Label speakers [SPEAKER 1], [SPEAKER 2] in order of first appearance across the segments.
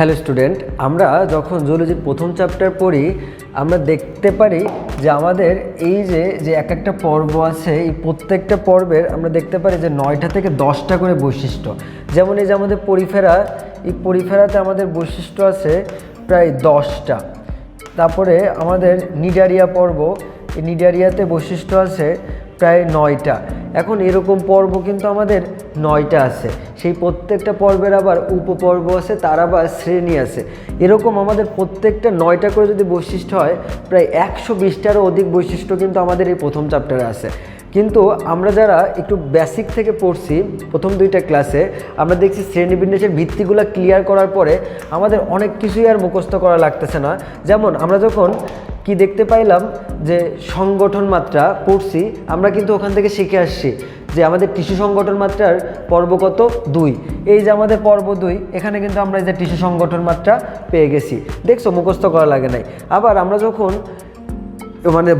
[SPEAKER 1] Hello student, আমরা যখন জুলজির প্রথম চ্যাপ্টার পড়ি আমরা দেখতে পারি যে আমাদের এই যে এক একটা পর্ব আছে, এই প্রত্যেকটা পর্বের আমরা দেখতে পারি যে 9টা থেকে 10টা করে বৈশিষ্ট্য। যেমন এই যে আমাদের পরিফেরা, এই পরিফেরাতে আমাদের বৈশিষ্ট্য আছে প্রায় 10টা। তারপরে আমাদের নিডারিয়া পর্ব, এই নিডারিয়াতে বৈশিষ্ট্য আছে প্রায় 9টা। এখন এরকম পর্ব কিন্তু আমাদের 9টা আছে। সেই প্রত্যেকটা পর্বের আবার উপপর্ব আছে, তার আবার শ্রেণী আছে। এরকম আমাদের প্রত্যেকটা 9টা করে যদি বৈশিষ্ট্য হয়, প্রায় 120টারও অধিক বৈশিষ্ট্য কিন্তু আমাদের এই প্রথম চ্যাপ্টারে আছে। কিন্তু আমরা যারা একটু বেসিক থেকে পড়ছি প্রথম 2টা ক্লাসে, আমরা দেখছি শ্রেণীবিন্যাসের ভিত্তিগুলো ক্লিয়ার করার পরে আমাদের অনেক কিছুই আর মুখস্থ করা লাগতেছে না। যেমন আমরা যখন কি দেখতে পাইলাম যে সংগঠন মাত্রা পড়ছি, আমরা কিন্তু ওখান থেকে শিখে আসছি যে আমাদের টিস্যু সংগঠন মাত্রার পর্ব কত 2। এই যে আমাদের পর্ব 2, এখানে কিন্তু আমরা এই যে টিস্যু সংগঠন মাত্রা পেয়ে গেছি। দেখছো, মুখস্থ করা লাগে নাই। আবার আমরা যখন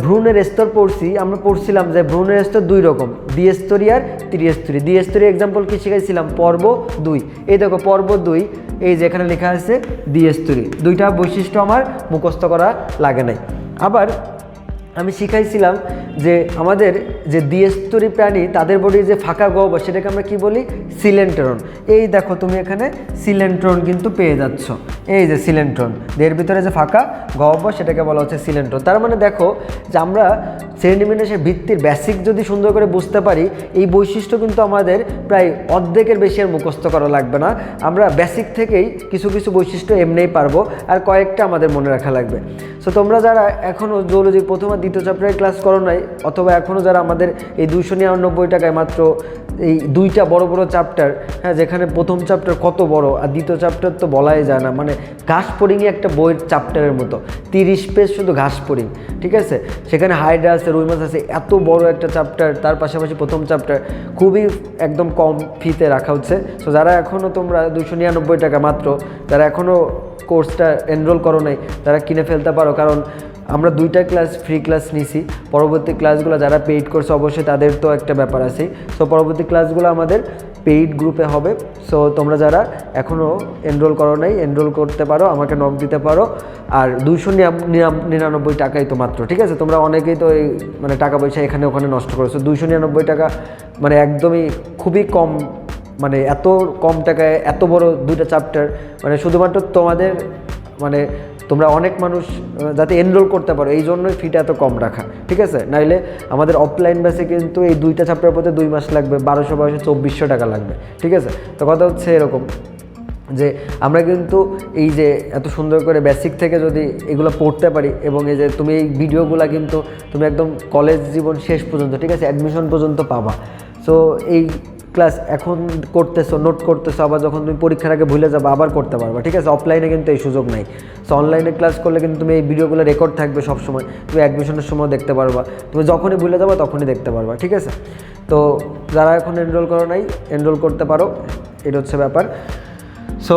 [SPEAKER 1] ভ্রূণের স্তর পড়ছি, আমরা পড়ছিলাম যে ভ্রূণের স্তর 2 রকম, দ্বিস্তরী আর ত্রিস্তরী। দ্বিস্তরী এক্সাম্পল কি শিখাইছিলাম? পর্ব 2। এই দেখো পর্ব 2, এই যে এখানে লেখা আছে দ্বিস্তরী। 2টা বৈশিষ্ট্য আমার মুখস্থ করা লাগে নাই। আবার আমি শিখাইছিলাম যে আমাদের যে দ্বিস্তরী প্রাণী, তাদের বডির যে ফাঁকা গহ্বর, সেটাকে আমরা কি বলি? সিলেন্ট্রন। এই দেখো তুমি এখানে সিলেন্ট্রন কিন্তু পেয়ে যাচ্ছ। এই যে সিলেন্ট্রন, দেহের ভিতরে যে ফাঁকা গহ্বর, সেটাকে বলা হচ্ছে সিলেন্ট্রন। তার মানে দেখো যে আমরা শ্রেণীবিন্যাসের ভিত্তির বেসিক যদি সুন্দর করে বুঝতে পারি, এই বৈশিষ্ট্য কিন্তু আমাদের প্রায় অর্ধেকের বেশি আর মুখস্থ করা লাগবে না। আমরা বেসিক থেকেই কিছু কিছু বৈশিষ্ট্য এমনিই পারবো, আর কয়েকটা আমাদের মনে রাখা লাগবে। সো তোমরা যারা এখনও জুলজির প্রথম আর দ্বিতীয় চ্যাপ্টারের ক্লাস করো নাই, অথবা এখনও যারা আমাদের এই 299 টাকায় মাত্র এই 2টা বড় বড় চ্যাপ্টার, হ্যাঁ, যেখানে প্রথম চ্যাপ্টার কত বড় আর দ্বিতীয় চ্যাপ্টার তো বলাই যায় না, মানে ঘাসফড়িংই একটা বইয়ের চ্যাপ্টারের মতো, 30 পেজ শুধু ঘাসফড়িং, ঠিক আছে। সেখানে হাইড্রা আছে, রুই মাছ আছে, এত বড় একটা চ্যাপ্টার, তার পাশাপাশি প্রথম চ্যাপ্টার খুবই একদম কম ফিতে রাখা হচ্ছে। সো যারা এখনও তোমরা 299 টাকা মাত্র, যারা এখনও কোর্সটা এনরোল করো নাই, তারা কিনে ফেলতে পারো। কারণ আমরা 2টা ক্লাস ফ্রি ক্লাস নিছি, পরবর্তী ক্লাসগুলো যারা পেইড করছে অবশ্যই তাদের তো একটা ব্যাপার আছে। সো পরবর্তী ক্লাসগুলো আমাদের পেইড গ্রুপে হবে। সো তোমরা যারা এখনও এনরোল করো নাই, এনরোল করতে পারো, আমাকে নক দিতে পারো। আর 299 টাকাই তো মাত্র, ঠিক আছে। তোমরা অনেকেই তো এই টাকা পয়সা এখানে ওখানে নষ্ট করেছো। 299 টাকা একদমই খুবই কম, এত কম টাকায় এত বড় 2টা চ্যাপ্টার, শুধুমাত্র তোমাদের তোমরা অনেক মানুষ যাতে এনরোল করতে পারো, এই জন্যই ফিটা এত কম রাখা, ঠিক আছে। নাইলে আমাদের অফলাইন বেসে কিন্তু এই 2টা চ্যাপ্টার পড়তে 2 মাস লাগবে, 1200 টাকা লাগবে, ঠিক আছে। তো কথা হচ্ছে এরকম যে আমরা কিন্তু এই যে এত সুন্দর করে বেসিক থেকে যদি এগুলো পড়তে পারি, এবং এই যে তুমি এই ভিডিওগুলো কিন্তু তুমি একদম কলেজ জীবন শেষ পর্যন্ত, ঠিক আছে, অ্যাডমিশন পর্যন্ত পাবা। সো এই ক্লাস এখন করতেছো, নোট করতেছো, আবার যখন তুমি পরীক্ষার আগে ভুলে যাবে আবার করতে পারবা, ঠিক আছে। অফলাইনে কিন্তু এই সুযোগ নাই। সো অনলাইনে ক্লাস করলে কিন্তু তুমি এই ভিডিওগুলো রেকর্ড থাকবে সবসময়, তুমি অ্যাডমিশনের সময় দেখতে পারবা, তুমি যখনই ভুলে যাবো তখনই দেখতে পারবা, ঠিক আছে। তো যারা এখন এনরোল করো নাই, এনরোল করতে পারো, এটা হচ্ছে ব্যাপার। সো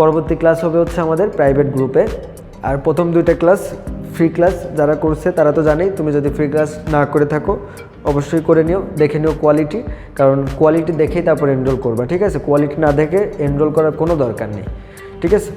[SPEAKER 1] পরবর্তী ক্লাস হবে হচ্ছে আমাদের প্রাইভেট গ্রুপে। আর প্রথম 2টা ক্লাস ফ্রি ক্লাস যারা করছে তারা তো জানেই। তুমি যদি ফ্রি ক্লাস না করে থাকো অবশ্যই করে নিও, দেখে নিও কোয়ালিটি, কারণ কোয়ালিটি দেখেই তারপর এনরোল করবা, ঠিক আছে। কোয়ালিটি না দেখে এনরোল করার কোনো দরকার নেই, ঠিক আছে।